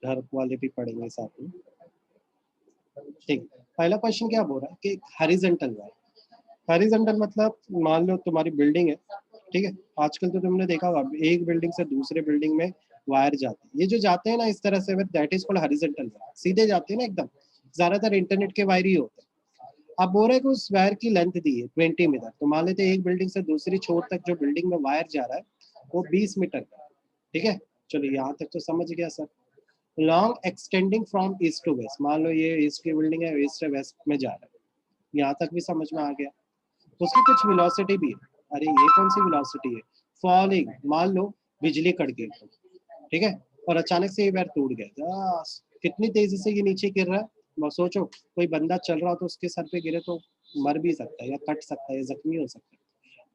घर वाले भी पढ़ेंगे साथ में। ठीक, पहला क्वेश्चन क्या बोल रहा है कि हॉरिजॉन्टल वायर। हॉरिजॉन्टल मतलब मान लो तुम्हारी बिल्डिंग है, ठीक है, आजकल तो तुमने देखा होगा एक बिल्डिंग से दूसरे बिल्डिंग में वायर जाते हैं, ये जो जाते हैं ना इस तरह से, that is called horizontal wire, सीधे जाते हैं ना एकदम, ज्यादातर इंटरनेट के वायर ही होते हैं। अब बोल रहे हैं कि उस वायर की लेंथ दी है 20 मीटर, तो मान लेते हैं एक बिल्डिंग से दूसरी छोर तक जो बिल्डिंग में वायर जा रहा है वो 20 मीटर का, ठीक है। चलो यहाँ तक तो समझ गया sir. Long extending from east to west, मान लो ये ईस्ट की बिल्डिंग है, ईस्ट से वेस्ट में जा रहा है, यहाँ तक भी समझ में आ गया। उसकी कुछ वेलोसिटी भी है। अरे ये कौन सी वेलोसिटी है? फॉलिंग, मान लो बिजली कट गई, ठीक है, और अचानक से ये वायर टूट गया, कितनी तेजी से ये नीचे गिर रहा है। मैं सोचो कोई बंदा चल रहा हो तो उसके सर पे गिरे तो मर भी सकता है या कट सकता है या जख्मी हो सकता है।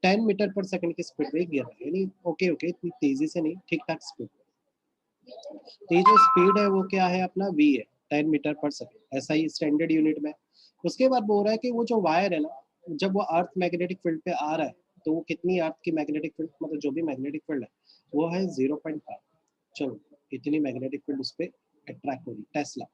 10 मीटर पर सेकंड की स्पीड में गिर रहा है, यानी ओके ओके इतनी तेजी से नहीं, ठीक ठाक स्पीड। तो ये जो स्पीड है वो क्या है अपना v है, 10 मीटर पर सेकंड, ऐसा ही स्टैंडर्ड यूनिट में। उसके बाद बोल रहा है कि वो जो वायर है ना, जब वो अर्थ मैग्नेटिक फील्ड पे आ रहा है तो वो कितनी अर्थ की मैग्नेटिक फील्ड, मतलब जो भी मैग्नेटिक फील्ड है वो है 0.5। चलो इतनी मैग्नेटिक फील्ड उस पर अट्रैक्ट हो रही। टेस्ला,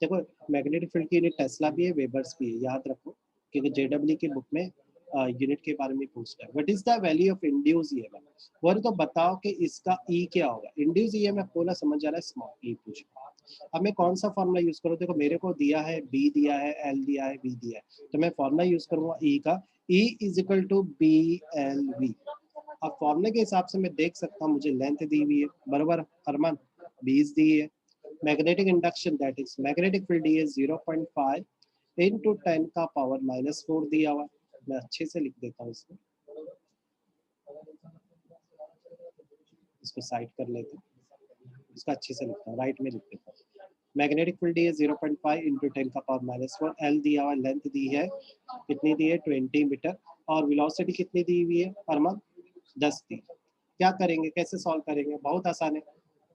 देखो मैग्नेटिक फील्ड की यूनिट टेस्ला भी है, वेबर्स भी है, याद रखो, क्योंकि जेडब्ल्यू की बुक में यूनिट के बारे में पूछता है। What is the value of induce EMF, और तो बताओ कि इसका ई क्या होगा। इंड्यूस ईएमएफ को ना समझ आ रहा है, स्मॉल ई पूछ। अब मैं कौन सा फॉर्मूला यूज करूँ? देखो मेरे को दिया है बी दिया है, एल दिया है, वी दिया है, तो मैं फॉर्मूला यूज करूंगा ई का, E is equal to B L V. अब फॉर्मूले के हिसाब से मैं देख सकता हूँ मुझे लेंथ दी हुई है, बराबर अरमान, बीस दी है। Magnetic induction that is magnetic field D is 0.5 into 10 का पावर -4 दिया हुआ। मैं अच्छे से लिख देता हूँ इसको, इसको साइड कर लेते हैं, इसका अच्छे से लिखता हूँ, राइट में लिख देता हूँ। मैग्नेटिक फील्ड डी है 0.5 इंटू 10 का पावर -4, एल दिया हुआ, लेंथ दी है कितनी दी है 20 मीटर, और वेलोसिटी कितनी दी हुई है अरमान 10 दी। क्या करेंगे, कैसे सॉल्व करेंगे? बहुत आसान है,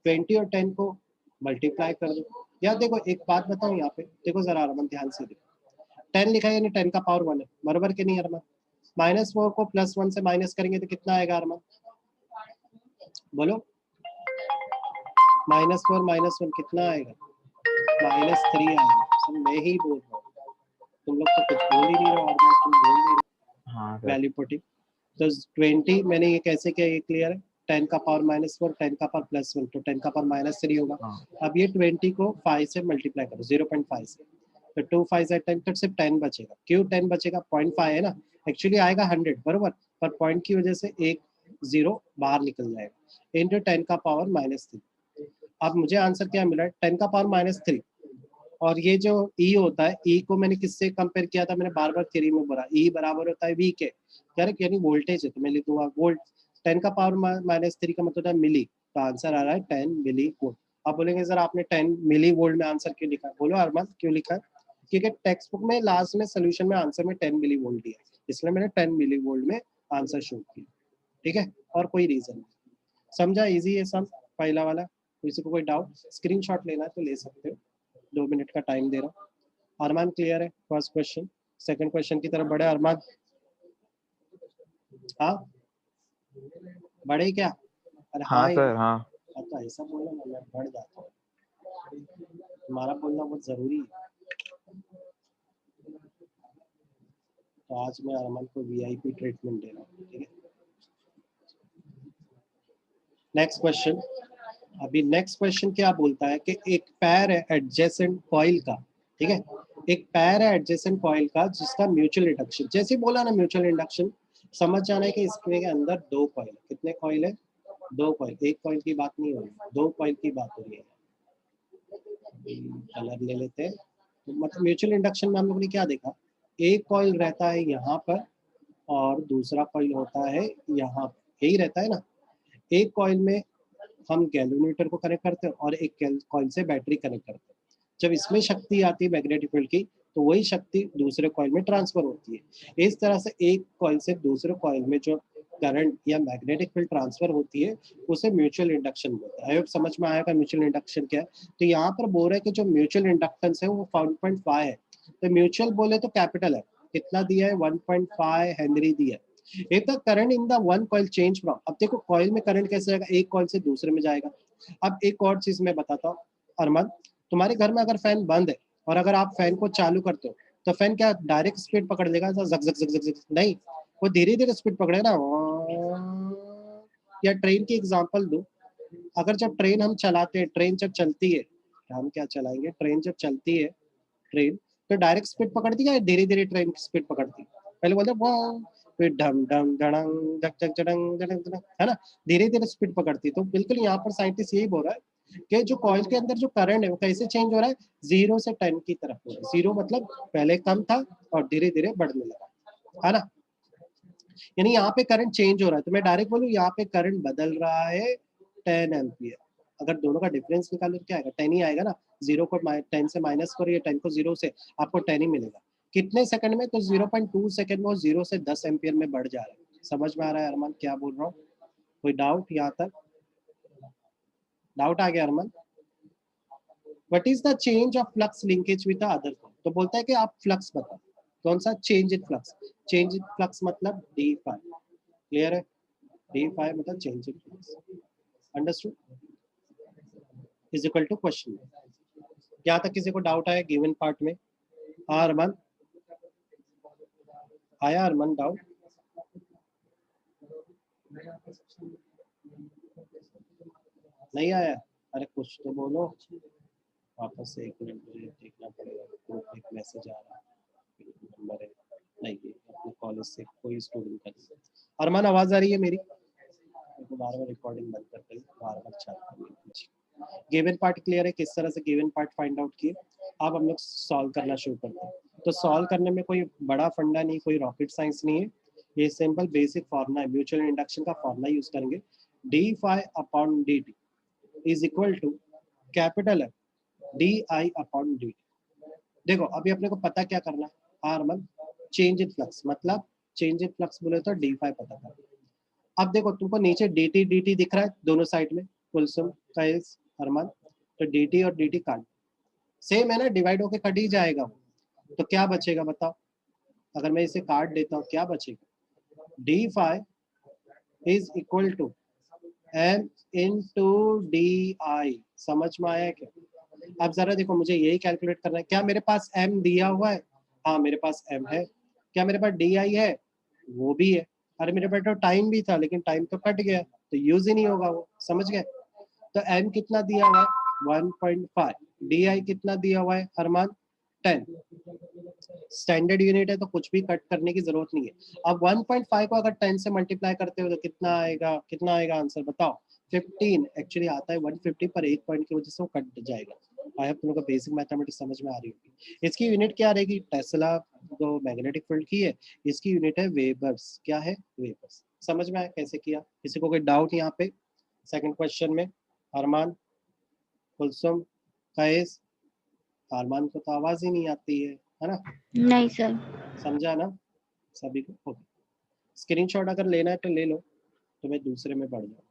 20 और 10 को मल्टीप्लाई कर दो। यार देखो एक बात बताऊं, यहाँ पे देखो जरा अरमान ध्यान से देखो, 10 लिखा है यानी 10 का पावर 1 है, बराबर के नहीं अरमान? -4 को +1 से माइनस करेंगे तो कितना आएगा अरमान, बोलो? -4 -1 कितना आएगा? -3 आएगा। सब मैं ही बोल रहा हूँ, तुम लोग तो कुछ बोल ही नहीं रहे, और तुम बोल नहीं रहे। हाँ सर। वैल्यू पुटिंग, तो 20 मैंने ये कैसे किया, ये क्लियर है? 10 का पावर -4, 10 का पावर +1, तो 10 का पावर -3 होगा। हाँ। अब ये 20 को 5 से मल्टीप्लाई करो, 0.5 से, तो 2 5 से 10, तो सिर्फ 10 बचेगा। क्यों 10 बचेगा? 0.5 है ना, एक्चुअली आएगा 100, बरोबर, पर पॉइंट की वजह से एक जीरो बाहर निकल जाएगा, इंटू 10 का पावर -3। अब मुझे आंसर क्या मिला है? 10 का पावर -3। और ये जो ई होता है, ई को मैंने किससे कंपेयर किया था? मैंने बार बार थ्योरी में बोला ई बराबर होता है वी के, करेक्ट, यानी वोल्टेज है, तो मैं लिखूंगा वोल्ट। 10 का पावर -3 का मतलब है मिली, तो आंसर आ रहा है 10 मिली वोल्ट। आप बोलेंगे सर आपने 10 मिली वोल्ट में आंसर क्यों लिखा? बोलो अरमान क्यों लिखा है? क्योंकि टेक्स्ट बुक में लास्ट में सोल्यूशन में आंसर में 10 मिली वोल्ट दिया, इसलिए मैंने 10 मिली वोल्ट में आंसर शो किया, ठीक है, और कोई रीजन नहीं। समझा? इजी है सम, पहला वाला। किसी को कोई डाउट, स्क्रीनशॉट लेना है तो ले सकते हो, 2 मिनट का टाइम दे रहा हूँ। अरमान क्लियर है फर्स्ट क्वेश्चन? सेकंड क्वेश्चन की तरफ बढ़े अरमान? हाँ बढ़े क्या? अरे हाँ हाँ सर। हाँ। अच्छा ऐसा बोला ना, मैं बढ़ जाता हूँ, तुम्हारा बोलना बहुत जरूरी है। तो आज मैं अरमान को वीआईपी ट्रीटमेंट दे रहा हूँ, ठीक है। Next question. अभी नेक्स्ट क्वेश्चन क्या बोलता है कि एक पैर है एडजेसेंट कॉइल का, ठीक है, एक पैर है एडजेसेंट कॉइल का जिसका म्यूचुअल इंडक्शन, जैसे बोला ना म्यूचुअल इंडक्शन, समझ जाना है कि इसके अंदर दो कॉइल, कितने कॉइल है? दो कॉइल, एक कॉइल की बात नहीं हो रही, दो कॉइल की बात हो रही है। कलर ले लेते हैं, तो मतलब म्यूचुअल इंडक्शन में हम लोग ने क्या देखा, एक कॉइल रहता है यहाँ पर और दूसरा कॉइल होता है यहाँ, यही रहता है ना। एक कॉइल में हम गैल्वेनोमीटर को कनेक्ट करते हैं और एक कॉइल से बैटरी कनेक्ट करते हैं। जब इसमें शक्ति आती है मैग्नेटिक फील्ड की, तो वही शक्ति दूसरे कॉइल में ट्रांसफर होती है। इस तरह से एक कॉइल से दूसरे कॉइल में जो करंट या मैग्नेटिक फील्ड ट्रांसफर होती है उसे म्यूचुअल इंडक्शन बोलते हैं। आई होप समझ में आएगा म्यूचुअल इंडक्शन क्या है। तो यहाँ पर बोल रहे हैं कि जो म्यूचुअल इंडक्टेंस है वो 1.5 है, तो म्यूचुअल बोले तो कैपिटल है, कितना दिया है? 1.5 हेनरी दिया है। If the current in the one coil change from, अब देखो कॉइल में करंट कैसे जाएगा, एक कॉइल से दूसरे में जाएगा। अब एक और चीज मैं बताता हूँ, अरमान, तुम्हारे घर में अगर फैन बंद है और अगर आप फैन को चालू करते हो तो फैन क्या डायरेक्ट स्पीड पकड़ लेगा, जग जग जग जग जग? नहीं, वो धीरे धीरे स्पीड पकड़े ना। या ट्रेन की एग्जांपल दो, अगर जब ट्रेन हम चलाते हैं, ट्रेन जब चलती है, हम क्या चलाएंगे, ट्रेन जब चलती है ट्रेन, तो डायरेक्ट स्पीड पकड़ती है या धीरे धीरे ट्रेन की स्पीड पकड़ती है? पहले बोलते वाह, फिर ढम ढम धड़ंग धक धक धड़ंग धड़ंग धड़ंग, है ना, धीरे धीरे स्पीड पकड़ती है। तो बिल्कुल यहाँ पर साइंटिस्ट यही बोल रहा है कि जो कॉइल के अंदर जो करंट है वो कैसे चेंज हो रहा है, 0 से 10 की तरफ हो रहा है। 0 मतलब पहले कम था और धीरे धीरे बढ़ने लगा, है ना। यानी यहाँ पे करंट चेंज हो रहा है, तो मैं डायरेक्ट बोलूँ यहाँ पे करंट बदल रहा है 10 एम्पियर। अगर दोनों का डिफरेंस निकालो तो क्या आएगा, 10 ही आएगा ना। 0 को 10 से माइनस करो, या 10 को 0 से, आपको 10 ही मिलेगा। कितने सेकंड में, तो 0.2 सेकंड में वो 0 से 10 एम्पियर में बढ़ जा रहा है। समझ में आ रहा है अरमान क्या बोल रहा हूँ? कोई डाउट यहाँ तक? डाउट आ गया Arman? What is the change of flux linkage with the other? तो बोलता है कि आप फ्लक्स बताओ, कौन सा change in flux. Change in flux मतलब d5, क्लियर है? d5 मतलब change in flux, understood, is equal to question. यहाँ तक किसी को डाउट आया गिवन पार्ट में? हाँ अरमान, आया अरमान डाउट? नहीं आया? अरे कुछ तो बोलो, वापस से 1 मिनट मुझे देखना पड़ेगा, ग्रुप एक मैसेज आ रहा है, नंबर है नहीं, ये अपने कॉलेज से कोई स्टूडेंट का। अरमान आवाज आ रही है मेरी? बार बार रिकॉर्डिंग बंद करते हैं, बार बार चालू करते। गिवन पार्ट क्लियर है? किस तरह से गिवन पार्ट फाइंड आउट किए? अब हम लोग सॉल्व करना शुरू करते हैं। तो सॉल्व करने में कोई बड़ा फंडा नहीं, कोई रॉकेट साइंस नहीं है, ये सिंपल बेसिक फॉर्मूला है, म्यूचुअल इंडक्शन का फॉर्मूला यूज करेंगे। d5 upon dt is equal to capital है di अपॉन dt। देखो अभी अपने को पता क्या करना है, आर चेंज इन फ्लक्स, मतलब चेंज इन फ्लक्स बोले तो d5 पता करना। अब देखो तुमको नीचे dt दिख रहा है दोनों साइड में, कुलसुम काइस अरमान, तो dt और dt काट, सेम है ना, डिवाइड होके कट ही जाएगा। तो क्या बचेगा बताओ, अगर मैं इसे काट देता हूँ क्या बचेगा, d5 is equal to m into di। समझ में आया क्या? अब जरा देखो मुझे यही कैलकुलेट करना है, क्या मेरे पास m दिया हुआ है? हाँ मेरे पास m है। क्या मेरे पास di है? वो भी है। अरे मेरे पास तो टाइम भी था, लेकिन टाइम तो कट गया, तो यूज ही नहीं होगा वो, समझ गए? तो m कितना दिया हुआ है 1.5, di कितना दिया हुआ है अरमान 10, स्टैंडर्ड यूनिट है तो कुछ भी कट करने की जरूरत नहीं है। अब 1.5 को अगर 10 से मल्टीप्लाई करते हो तो कितना आएगा, कितना आएगा आंसर बताओ? 15। एक्चुअली आता है 150 पर एक पॉइंट की वजह से वो कट जाएगा। आई होप तुम लोग को बेसिक मैथमेटिक्स समझ में आ रही होगी। इसकी यूनिट क्या रहेगी, टेस्ला जो मैग्नेटिक फील्ड की है, इसकी यूनिट है वेबर्स। क्या है? वेबर्स। समझ में आया कैसे किया? किसी को कोई डाउट यहाँ पे सेकंड क्वेश्चन में? अरमान, कुलसुम, कैस, अरमान को तो आवाज ही नहीं आती है ना? नहीं सर। समझा ना सभी को? ओके, स्क्रीनशॉट अगर लेना है तो ले लो, तो मैं दूसरे में बढ़ जाऊंगा।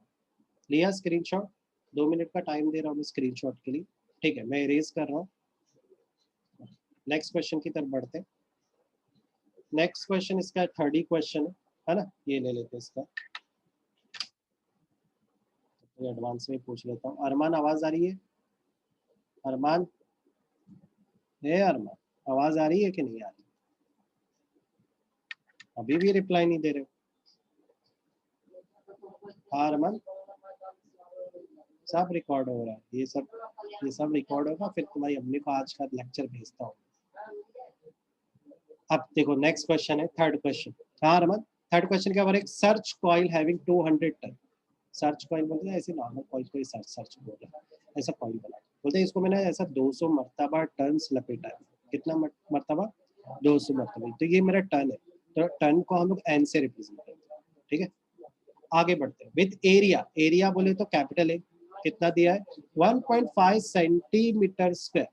लिया स्क्रीनशॉट? 2 मिनट का टाइम दे रहा हूँ मैं स्क्रीनशॉट के लिए, ठीक है, मैं इरेज कर रहा हूँ। नेक्स्ट क्वेश्चन की तरफ बढ़ते हैं। नेक्स्ट क्वेश्चन इसका थर्ड ही क्वेश्चन है ना, ये ले लेते हैं इसका, तो एडवांस में पूछ लेता हूँ। अरमान आवाज आ रही है? अरमान है? अरमान आवाज आ रही है कि नहीं आ रही? अभी भी रिप्लाई नहीं दे रहे हो। हाँ अरमान, सब रिकॉर्ड हो रहा है, ये सब रिकॉर्ड होगा, फिर तुम्हारी अम्मी को आज का लेक्चर भेजता हूँ। अब देखो नेक्स्ट क्वेश्चन है, थर्ड क्वेश्चन। हाँ अरमान, थर्ड क्वेश्चन क्या बोल रहा है, search coil having 200 turn. Search coil बोलते हैं ऐसे नॉर्मल कॉइल को सर्च सर्च बोल रहा है, ऐसा कॉइल बना बोलते हैं इसको, मैंने ऐसा 200 मरतबा टर्न्स लपेटा है। कितना मरतबा? 200 मरतबा। तो ये मेरा टर्न है, तो टर्न को हम लोग एन से रिप्रेजेंट करते हैं, ठीक है। आगे बढ़ते हैं विद एरिया। एरिया बोले तो कैपिटल ए, कितना दिया है 1.5 सेंटीमीटर स्क्वायर।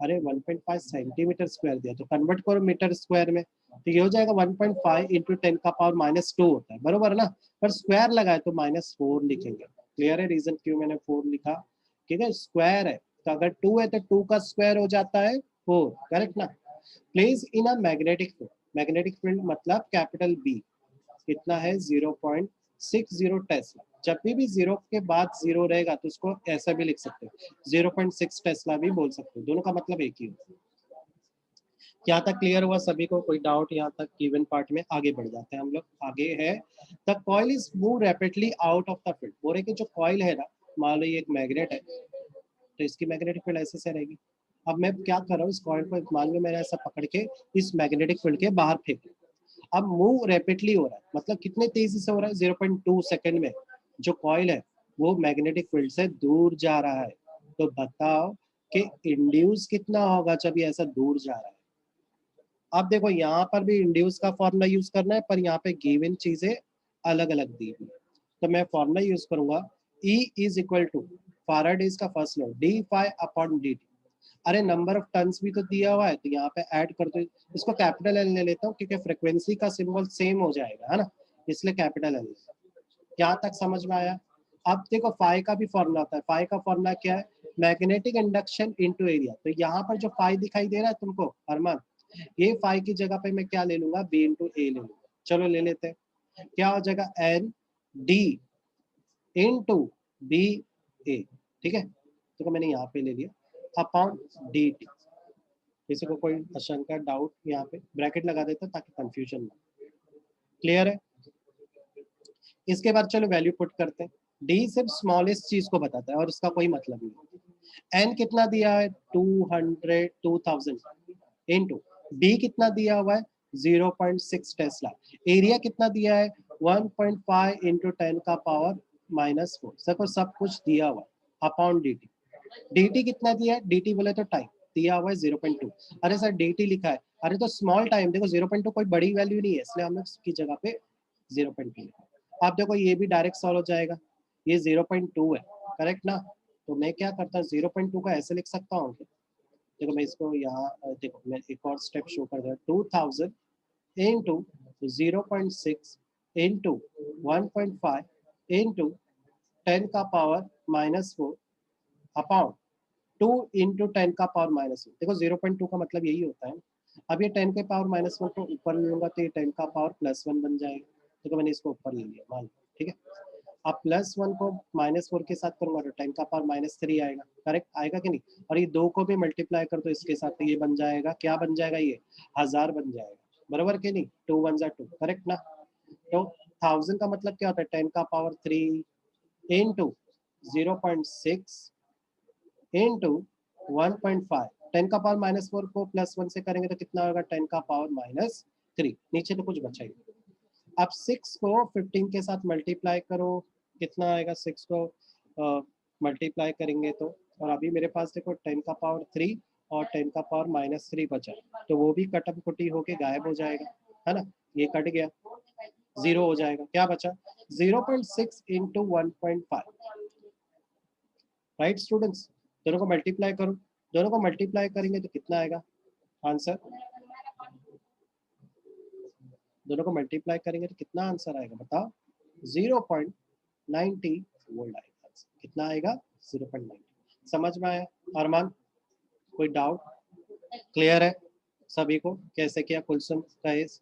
अरे 1.5 सेंटीमीटर स्क्वायर दिया, तो कन्वर्ट करो मीटर स्क्वायर में, तो ये हो जाएगा 1.5 इंटू 10 का पावर -2 होता है, बरोबर ना। पर स्क्वायर लगा है तो -4 लिखेंगे। क्लियर है रीजन क्यों मैंने 4 लिखा? ठीक है, स्क्वायर है तो अगर 2 है तो 2 का स्क्वायर हो जाता है 4, करेक्ट ना। Place in a magnetic field, magnetic field मतलब कैपिटल बी, कितना है 0.60 टेस्ला। जब भी जीरो के बाद जीरो रहेगा तो उसको ऐसा भी लिख सकते हो, 0.6 टेस्ला भी बोल सकते हो, दोनों का मतलब एक ही हो। यहाँ तक क्लियर हुआ सभी को? कोई डाउट यहाँ तक? गिवन पार्ट में आगे बढ़ जाते हैं हम लोग। आगे है the coil is move rapidly out of the field. बोले कि जो कॉइल है ना, मान लो ये एक मैग्नेट है, तो इसकी मैग्नेटिक फील्ड ऐसे से रहेगी। अब मैं क्या कर रहा हूँ, इस कॉइल को मान लो मैंने ऐसा पकड़ के इस मैग्नेटिक फील्ड के बाहर फेंक दिया। अब मूव रैपिडली हो रहा है, मतलब कितने तेजी से हो रहा है, 0.2 सेकंड में जो कॉइल है वो मैग्नेटिक फील्ड से दूर जा रहा है। तो बताओ कि इंड्यूस कितना होगा जब ये ऐसा दूर जा रहा है। अब देखो यहाँ पर भी इंड्यूस का फॉर्मूला यूज करना है, पर यहाँ पे गिवन चीजें अलग अलग दी हुई। तो मैं फॉर्मूला यूज करूंगा, E is equal to Faraday's का first law d phi upon d t. अरे नंबर ऑफ टर्न्स भी तो दिया हुआ है, तो यहाँ पे ऐड कर दो। इसको कैपिटल एल ले लेता हूँ क्योंकि फ्रीक्वेंसी का सिंबल सेम हो जाएगा, है ना, इसलिए कैपिटल एल। यहाँ तक समझ में आया? अब देखो फाई का भी फॉर्मूला होता है। फाई का फॉर्मूला क्या है, मैग्नेटिक इंडक्शन इनटू एरिया। तो यहाँ पर जो फाई दिखाई दे रहा है तुमको अरमान, ये फाई की जगह पे मैं क्या ले लूंगा, बी इंटू ए ले लूंगा। चलो ले लेते हैं, क्या हो जाएगा, एन डी इंटू बी ए। ठीक है, तो मैंने यहाँ पे ले लिया अपॉन डी टी। किसी को कोई आशंका डाउट, यहाँ पे ब्रैकेट लगा देता ताकि कंफ्यूजन ना। क्लियर है? इसके बाद चलो वैल्यू पुट करते हैं। डी सिर्फ स्मॉलेस्ट चीज को बताता है और इसका कोई मतलब नहीं। एन कितना दिया है, 2000 इंटू बी कितना दिया हुआ है, 0.6 टेस्ला। एरिया कितना दिया है, 1.5 इंटू 10 का पावर -4। सबको सब कुछ दिया हुआ है upon d T. D T कितना दिया है, डी टी बोले तो टाइम दिया हुआ है 0.2। अरे सर डी टी लिखा है, अरे तो स्मॉल टाइम देखो 0.2 कोई बड़ी वैल्यू नहीं है, इसलिए हमने उसकी जगह पे 0.2 लिखा। आप देखो ये भी डायरेक्ट सॉल्व हो जाएगा, ये 0.2 है, करेक्ट ना। तो मैं क्या करता हूँ, 0.2 का ऐसे लिख सकता हूँ। देखो मैं इसको यहाँ देखो मैं एक और स्टेप शो कर दूँ, 2000 इंटू 0.6 इंटू 1.5 इंटू 10 का पावर -4 अपॉन 2 इंटू 10 का पावर -1। देखो 0.2 का मतलब यही होता है। अब ये 10 के पावर -1 को ऊपर ले लूंगा तो ये 10 का पावर +1 बन जाएगा। देखो मैंने इसको ऊपर ले लिया मान, ठीक है। अब +1 को -4 के साथ करूंगा तो 10 का पावर -3 आएगा, करेक्ट आएगा कि नहीं। और ये 2 को भी मल्टीप्लाई कर दो इसके साथ, तो ये बन जाएगा, क्या बन जाएगा, ये 1000 बन जाएगा, बराबर कि नहीं। 2 1 जा 2, करेक्ट ना। तो 1000 का मतलब क्या होता है, 10 का पावर 3 इंटू 0.6 इंटू 1.5। 10 का पावर -4 को +1 से करेंगे तो कितना होगा, 10 का पावर -3। नीचे तो कुछ बचा ही नहीं। अब 6 को 15 के साथ मल्टीप्लाई करो, कितना आएगा, 6 को मल्टीप्लाई करेंगे तो। और अभी मेरे पास देखो 10 का पावर 3 और 10 का पावर -3 बचा, तो वो भी कटम कुटी होके गायब हो जाएगा, है ना। ये कट गया, 0 हो जाएगा, क्या बचा, 0.6 इंटू 1.5। राइट स्टूडेंट्स, दोनों को मल्टीप्लाई करो, दोनों को मल्टीप्लाई करेंगे तो कितना आएगा आंसर, दोनों को मल्टीप्लाई करेंगे तो कितना आंसर आएगा बताओ, 0.90 वोल्ट आएगा। कितना आएगा, 0.90। समझ में आया अरमान? कोई डाउट? क्लियर है सभी को कैसे किया, कुलसुम, कहेस,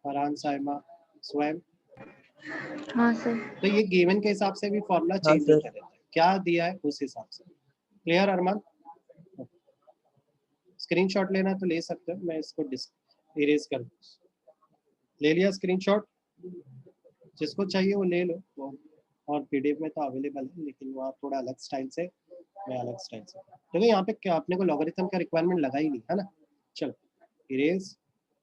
फरहान, साइमा, स्वयं? हाँ सर। तो ये गिवन के हिसाब से भी फॉर्मूला चेंज नहीं कर देता है, क्या दिया है उस हिसाब से। क्लियर अरमान? स्क्रीनशॉट लेना तो ले सकते हो, मैं इसको इरेज कर दूँ। ले लिया स्क्रीनशॉट, जिसको चाहिए वो ले लो वो, और पीडीएफ में तो अवेलेबल है, लेकिन वहाँ थोड़ा अलग स्टाइल से, मैं अलग स्टाइल से। तो यहाँ पे क्या अपने को लॉगरिथम का रिक्वायरमेंट लगा ही नहीं, है ना। चलो इरेज।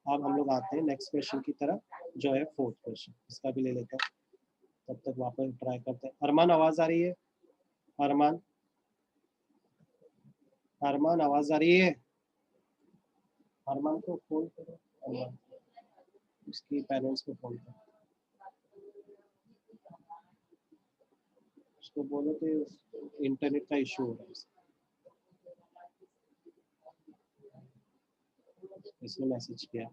अब हम लोग आते हैं नेक्स्ट क्वेश्चन की तरफ, जो है 4th क्वेश्चन, इसका भी ले लेते हैं, तब तक वापस ट्राई करते हैं। अरमान आवाज आ रही है, अरमान, अरमान आवाज आ रही है, अरमान को फोन करो, अरमान उसकी पेरेंट्स को फोन करो, उसको बोलो कि इंटरनेट का इशू हो रहा है, इसने मैसेज किया,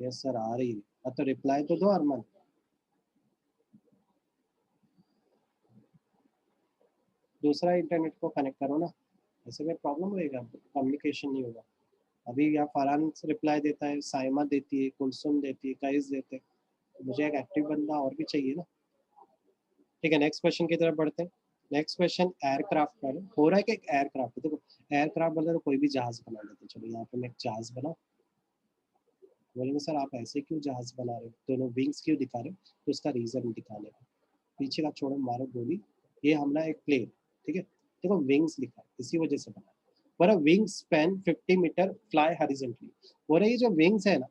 यस सर आ रही है, तो रिप्लाई तो दो अरमान। दूसरा इंटरनेट को कनेक्ट करो ना, ऐसे में प्रॉब्लम होएगा, कम्युनिकेशन नहीं होगा। अभी यहाँ फरहान रिप्लाई देता है, साइमा देती है, कुलसुम देती है, काइस देते हैं, तो मुझे एक एक्टिव बंदा और भी चाहिए ना। ठीक है, नेक्स्ट क्वेश्चन की तरफ बढ़ते हैं। नेक्स्ट क्वेश्चन एयरक्राफ्ट का है। हो रहा है कि एयरक्राफ्ट, देखो एयरक्राफ्ट बोलते तो कोई भी जहाज बना लेते। चलो यहाँ पे मैं एक जहाज बना, बोलेंगे सर आप ऐसे क्यों जहाज बना रहे हो, दोनों विंग्स क्यों दिखा रहे हो, तो उसका रीजन दिखाने का। पीछे का छोड़ो, मारो गोली। ये हमारा एक प्लेन, ठीक है, देखो विंग्स लिखा है इसी वजह से बना। बोला wing span 50 metre, fly horizontally. बोला ये जो विंग्स है ना,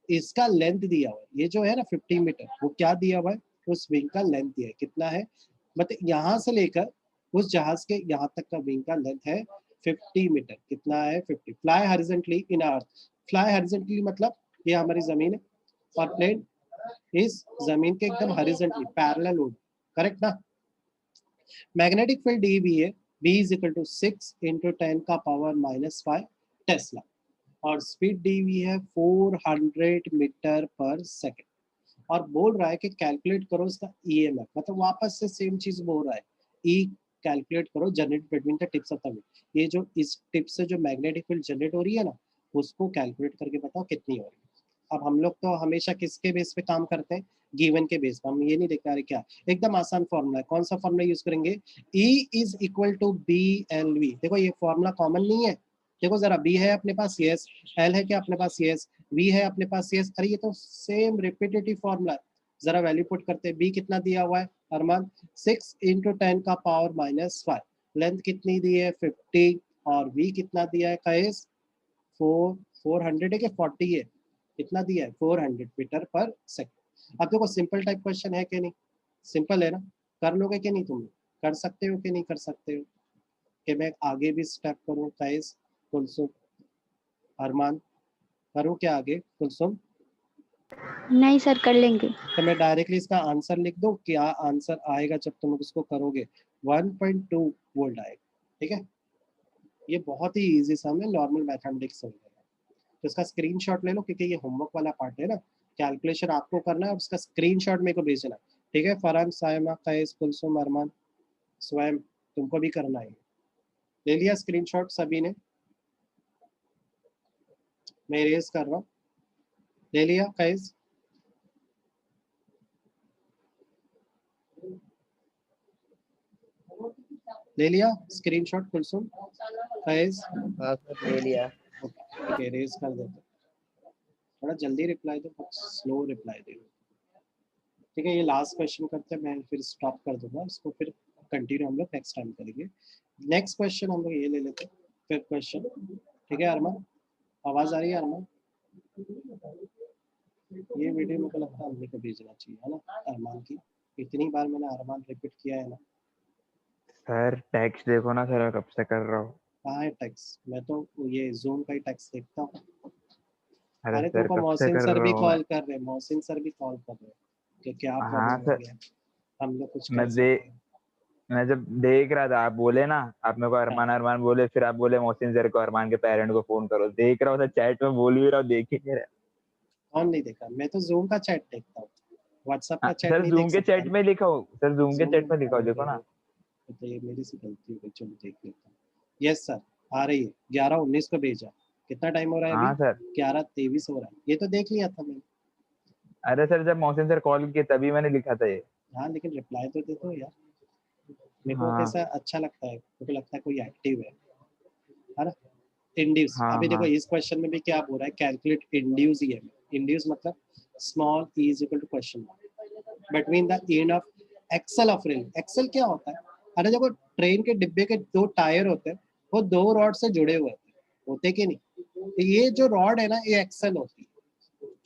इसका लेंथ दिया हुआ है, ये जो है ना 50 मीटर, वो क्या दिया हुआ है, उस विंग का लेंथ दिया है कितना है, मतलब यहाँ से लेकर उस जहाज के यहाँ तक का विंग का लेंथ है 50 मीटर। कितना है 50। फ्लाई हॉरिजॉन्टली इन अर्थ, फ्लाई हॉरिजॉन्टली मतलब ये हमारी जमीन है और प्लेन इस जमीन के एकदम हॉरिजॉन्टली पैरेलल उड़, करेक्ट ना। मैग्नेटिक फील्ड डी भी है, B is equal to 6 into 10 का पावर -5 टेस्ला, और स्पीड डी भी है 400 मीटर पर सेकेंड। और बोल रहा है कि कैलकुलेट करो इसका ईएमएफ, मतलब वापस से सेम चीज बोल रहा है, ई कैलकुलेट करो generate between the tips of the wheel. ये जो इस टिप से जो मैग्नेटिक फील्ड जनरेट हो रही है ना, उसको कैलकुलेट करके बताओ कितनी हो रही है। अब हम लोग तो हमेशा किसके बेस पे काम करते हैं, गिवन के बेस पे। हम ये नहीं देखते रहे क्या, एकदम आसान फॉर्मूला है। कौन सा फॉर्मूला यूज करेंगे, E is equal to B L V. देखो ये फॉर्मूला कॉमन नहीं है, देखो जरा, बी है अपने पास, यस, एल है क्या अपने पास, यस, वी है अपने पास, यस। अरे ये तो सेम रिपीटेटिव फॉर्मूला है। जरा वैल्यू पुट करते हैं, बी कितना दिया हुआ है अरमान, 6 इंटू 10 का पावर -5, लेंथ कितनी दी है 50, और वी कितना दिया है कहेस 400 है कि 40 है, कितना दिया है 400 मीटर पर सेकंड। अब देखो सिंपल टाइप क्वेश्चन है कि नहीं, सिंपल है ना, कर लोगे कि नहीं, तुम लोग कर सकते हो कि नहीं कर सकते हो, कि मैं आगे भी स्टेप करूं कहेस कुलसुम अरमान, करूं क्या आगे कुलसुम, नहीं सर, कर लेंगे। तो मैं डायरेक्टली इसका आंसर लिख दूं, क्या आंसर आएगा जब तुम लोग इसको करोगे, 1.2 वोल्ट आएगा। ठीक है, ये बहुत ही इजी सम है, नॉर्मल मैथमेटिक्स हो गया। तो इसका स्क्रीनशॉट ले लो, क्योंकि ये होमवर्क वाला पार्ट है ना, कैलकुलेशन आपको करना है और उसका स्क्रीनशॉट मेरे को भेजना है। ठीक है, फरहान, सायमा, कैस, कुलसुम, अरमान, स्वयं, तुमको भी करना है। ले लिया स्क्रीनशॉट सभी ने, मैं इरेज कर रहा हूँ, ले लिया कैस, ले लिया स्क्रीनशॉट कुलसुम, कैस, हाँ सर ले लिया। ठीक है, इरेज कर देते, थोड़ा जल्दी रिप्लाई दो, बहुत स्लो रिप्लाई दे। ठीक है, ये लास्ट क्वेश्चन करते हैं, मैं फिर स्टॉप कर दूंगा इसको, फिर कंटिन्यू हम लोग नेक्स्ट टाइम करेंगे। नेक्स्ट क्वेश्चन हम लोग ये ले लेते हैं, फिर क्वेश्चन। ठीक है अरमान, आवाज आ रही है अरमान, ये वीडियो मुझे लगता है अम्मी को भेजना चाहिए है ना, अरमान की, इतनी बार मैंने अरमान रिपीट किया है ना। सर टैक्स देखो ना सर, कब से कर रहा हूँ। कहाँ है टैक्स, मैं तो ये जूम का ही टैक्स देखता हूँ। अरे अरे सर तुमको कब से मोहसिन कर सर रहा भी हूँ मैं। कॉल कर रहे हैं, मोहसिन सर भी कॉल कर रहे हैं कि क्या हाँ प्रॉब्लम हो सर, गया, हम लोग कुछ कर मैं दे सकते हैं। मैं जब देख रहा था, आप बोले ना, आप मेरे को हाँ, अरमान अरमान बोले, फिर आप बोले मोहसिन सर को, अरमान के पेरेंट को फोन करो, देख रहा हूँ सर, चैट में बोल भी रहा हूँ, देख ही नहीं रहा। कौन नहीं देखा, मैं तो जूम का चैट देखता हूँ, व्हाट्सएप का हाँ, चैट सर नहीं देख जूम के सकता चैट ना। में लिखा हूँ, सर जूम के चैट जूम, में लिखा हूँ, देखो ओके, ना। तो ये मेरी से गलती हो गई, चलो देख लेता हूँ। यस सर, आ रही है, 11:19 को भेजा। कितना टाइम हो रहा है अभी, हाँ सर। 11:23 हो रहा है, ये तो देख लिया था मैंने। अरे सर जब मोहसिन सर कॉल किए तभी मैंने लिखा था ये। हाँ लेकिन रिप्लाई तो दे दो यार, मेरे को हाँ कैसा अच्छा लगता है, मेरे को लगता है कोई एक्टिव है ना। इंड्यूस, हाँ अभी देखो हाँ इस क्वेश्चन में भी क्या बोल रहा है, कैलकुलेट इंड्यूस ईएमएफ। इंड्यूस मतलब small E is equal to question mark between the end of axle of rail. Axle क्या होता है, अरे देखो ट्रेन के डिब्बे के दो टायर होते हैं, वो दो रॉड से जुड़े हुए होते कि नहीं, तो ये जो रॉड है ना, ये एक्सल होती है,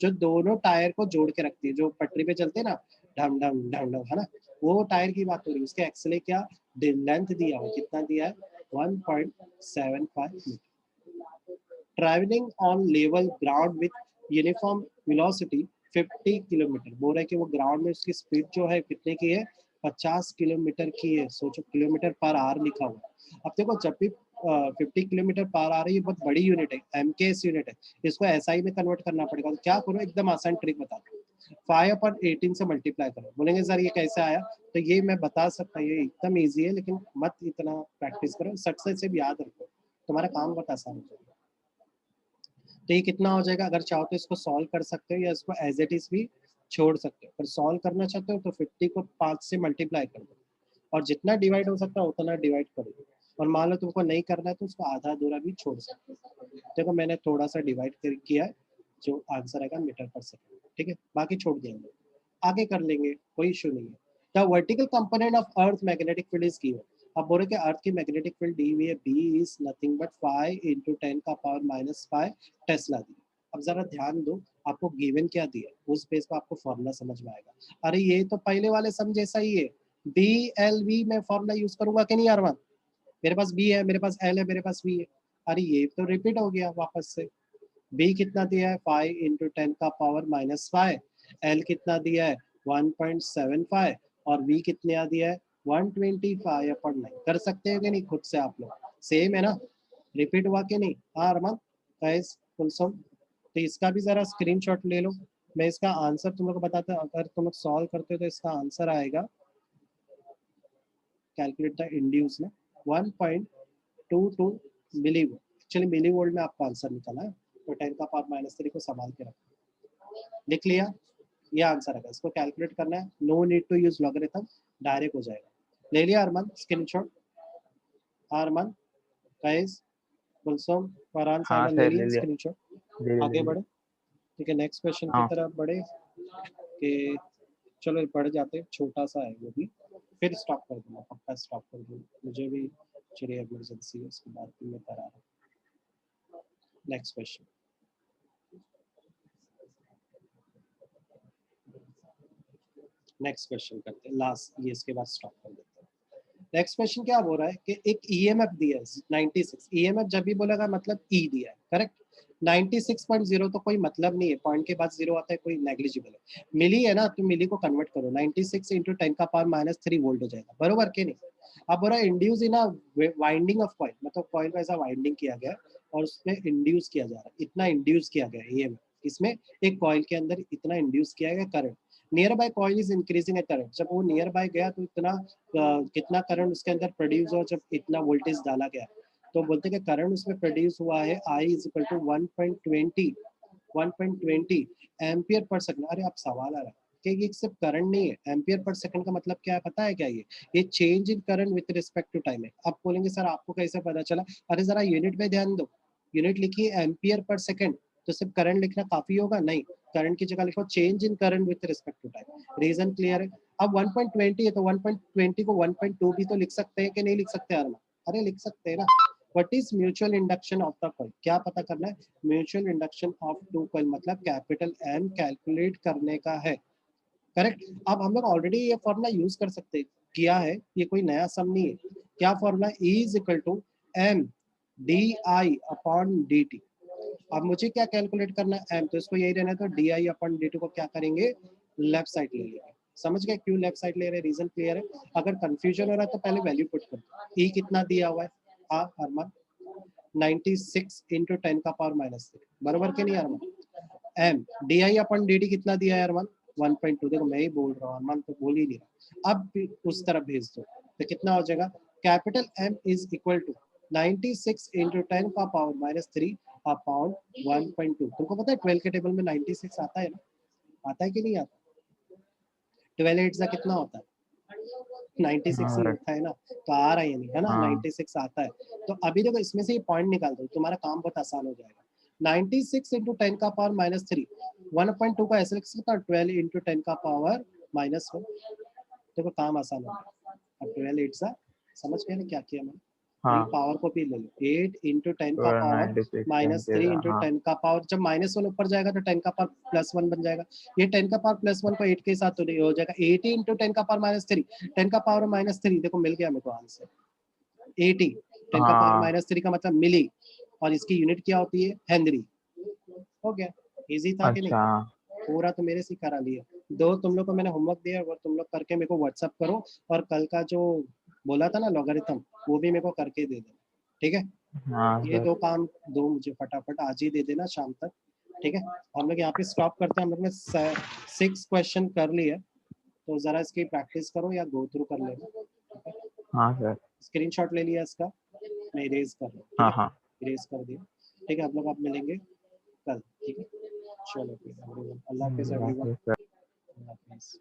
जो दोनों टायर को जोड़ के रखती है, जो पटरी पे चलते हैं ना, ढम ढम ढम ढम, है ना, वो टायर की बात हो रही है। उसके एक्सल है क्या, लेंथ दिया हुआ कितना दिया है, 1.75 metre, travelling on level ground with uniform velocity 50 kilometre. बोल रहा है कि वो ग्राउंड में उसकी स्पीड जो है कितने की है, 50 किलोमीटर की है। सोचो किलोमीटर पर आवर लिखा हुआ है। अब देखो जब भी 50 किलोमीटर पर आवर है, ये बहुत बड़ी यूनिट है, एमकेएस यूनिट है, इसको एसआई में कन्वर्ट करना पड़ेगा। तो क्या करो, एकदम आसान ट्रिक बता दो, 5/18 से मल्टीप्लाई करो। बोलेंगे सर ये कैसे आया, तो ये मैं बता सकता हूँ, ये एकदम ईजी है, लेकिन मत इतना प्रैक्टिस करो, सक्सेस से भी याद रखो, तुम्हारा काम बहुत आसान हो जाएगा। तो ये कितना हो जाएगा, अगर चाहो तो इसको सॉल्व कर सकते हो, या इसको एज इट इज भी छोड़ सकते हो, पर सॉल्व करना चाहते हो तो 50 को 5 से मल्टीप्लाई कर दो और जितना डिवाइड हो सकता है उतना डिवाइड कर दो। और मान लो तुमको नहीं करना है तो उसको आधा अधूरा भी छोड़ सकते हो। देखो मैंने थोड़ा सा डिवाइड किया है, जो आंसर आएगा मीटर पर सेकंड, ठीक है, बाकी छोड़ देंगे, आगे कर लेंगे, कोई इशू नहीं है। The vertical component of earth magnetic field is given. अब बोल रहे कि अर्थ की मैग्नेटिक फील्ड दी हुई है, B is nothing but 5 × 10⁻⁵ tesla दी। अब जरा ध्यान दो, आपको गिवन क्या दिया, उस बेस पर आपको फॉर्मूला समझ में आएगा। अरे ये तो पहले वाले सम जैसा ही है, बी एल वी में फॉर्मूला यूज करूंगा कि नहीं अरमान? मेरे पास बी है, मेरे पास एल है, मेरे पास वी है। अरे ये तो रिपीट हो गया वापस से। बी कितना दिया है 5 × 10⁻⁵, एल कितना दिया है 1.75 और वी कितना दिया है 125/9। कर सकते हो कि नहीं खुद से आप लोग? सेम है ना, रिपीट हुआ कि नहीं? हाँ अरमान गाइस कुलसुम, तो इसका भी जरा स्क्रीनशॉट ले लो। मैं इसका आंसर तुम लोग को बताता हूँ, अगर तुम लोग सॉल्व करते हो तो इसका आंसर आएगा, कैलकुलेट द इंड्यूस में 1.22 milli volt. Actually milli volt में आपको आंसर निकाला है, तो 10⁻³ को संभाल के रखो। लिख लिया, ये आंसर है। इसको कैलकुलेट करना है, no need to use logarithm, direct हो जाएगा। ले लिया अरमान स्क्रीनशॉट? अरमान गाइस कुलसुम फरहान हाँ साहिबा ले सर, लिया ले लिया, स्क्रीनशॉट? ले लिया, आगे ले बढ़े, लिया। ठीक है, नेक्स्ट क्वेश्चन की हाँ तरफ बढ़े कि चलो बढ़ जाते, छोटा सा है वो भी, फिर स्टॉप कर दूंगा, पक्का स्टॉप कर दूंगा, मुझे भी चलिए इमरजेंसी है, उसके बाद फिर मैं करा रहा हूँ। नेक्स्ट क्वेश्चन, नेक्स्ट क्वेश्चन करते हैं, लास्ट ये, इसके बाद स्टॉप कर देते हैं। नेक्स्ट क्वेश्चन क्या बोल रहा है कि एक ईएमएफ दिया है 96। ईएमएफ जब भी बोलेगा मतलब ई दिया है, करेक्ट। 96.0 तो कोई मतलब नहीं है, पॉइंट के बाद जीरो आता है, कोई नेग्लिजिबल है। मिली है ना, तो मिली को कन्वर्ट करो, 96 × 10⁻³ वोल्ट हो जाएगा, बरोबर के नहीं? अब बोला induce in winding of coil, मतलब कॉइल को ऐसा वाइंडिंग किया गया और उसमें इंड्यूस किया जा रहा है, इतना इंड्यूस किया गया ईएमएफ, इसमें एक कॉइल के अंदर इतना इंड्यूस किया गया current. Near by coil is increasing A current, जब वो नियर बाय गया तो इतना कितना करंट उसके अंदर प्रोड्यूस हुआ, जब इतना वोल्टेज डाला गया तो बोलते हैं कि करंट उसमें प्रोड्यूस हुआ है I = 1.20 एम्पियर पर सेकंड। अरे आप सवाल आ रहा है कि ये सिर्फ करंट नहीं है, एम्पियर पर सेकंड का मतलब क्या है पता है क्या? ये change in current with respect to time है। आप बोलेंगे सर आपको कैसे पता चला? अरे जरा यूनिट में ध्यान दो, यूनिट लिखिए एम्पियर पर सेकंड, तो सिर्फ करंट लिखना काफी होगा? नहीं, करंट की जगह लिखो change in current with respect to time. Reason clear है? अब 1.20 है तो 1.20 को 1.2 भी तो लिख सकते हैं कि नहीं लिख सकते? अरे लिख सकते हैं ना। What is mutual induction of the coil? क्या पता करना है? Mutual induction of two coil मतलब कैपिटल एम कैलकुलेट करने का है, करेक्ट। अब हम लोग ऑलरेडी ये फॉर्मूला यूज कर सकते किया है, ये कोई नया सम नहीं है। क्या फॉर्मूला? E = mdi/dt। अब मुझे क्या कैलकुलेट करना है? m, तो इसको यही रहना है, तो di/dt को क्या करेंगे? लेफ्ट साइड ले लेंगे। समझ गए क्यों लेफ्ट साइड ले रहे? रीजन क्लियर है? अगर कंफ्यूजन हो रहा है तो पहले वैल्यू पुट कर दो। E कितना दिया हुआ है? हाँ अरमान 96 × 10⁻³ बरोबर के नहीं अरमान? m di/dt कितना दिया है अरमान? 1.2। देखो मैं ही बोल रहा हूँ, अरमान तो बोल ही नहीं रहा। अब उस तरफ भेज दो तो कितना हो जाएगा? Capital M is equal to 96 × 10⁻³ upon 1.2। तुमको पता है 12 के टेबल में 96 आता है ना? आता है कि नहीं आता? 12 8 कितना होता है? 96 ही हाँ होता है ना, तो आ रहा है नहीं है ना, हाँ 96 आता है। तो अभी देखो इसमें से ये पॉइंट निकाल दो, तुम्हारा काम बहुत आसान हो जाएगा। 96 × 10⁻³ 1.2 को ऐसे लिख सकता हूँ 12 × 10⁻⁻1। देखो काम आसान हो गया। अब 12 8 समझ गए ना क्या किया मैंने? हाँ। पावर को भी ले लो, 8 × 96 10⁻³ हाँ 10⁻, जब -1 ऊपर जाएगा तो 10⁻+1 बन जाएगा। ये 10⁻+1 को 8 के साथ तो नहीं हो जाएगा, 80 × 10⁻³ 10⁻³ देखो मिल गया मेरे को आंसर 80। हाँ 10⁻³ का मतलब मिली, और इसकी यूनिट क्या होती है? हेनरी। हो गया, इजी था कि नहीं? अच्छा। पूरा तो मेरे से करा लिया। दो तुम लोग को मैंने होमवर्क दिया, वो तुम लोग करके मेरे को व्हाट्सअप करो, और कल का जो बोला था ना लॉगरिथम, वो भी मेरे को करके दे देना, ठीक है? हाँ ये सर। दो काम दो मुझे फटाफट आज ही दे देना शाम तक, ठीक है? हम लोग यहाँ पे स्टॉप करते हैं। हम लोग ने 6 क्वेश्चन कर लिए, तो जरा इसकी प्रैक्टिस करो या गो थ्रू कर लेना। हाँ सर। स्क्रीनशॉट ले लिया इसका, मैं इरेज कर रहा हूँ, ठीक हाँ है? हाँ इरेज कर दिया, ठीक है? आप लोग आप मिलेंगे कल, ठीक है? चलो फिर अल्लाह हाफिज़ एवरीवन। सर। नाइस।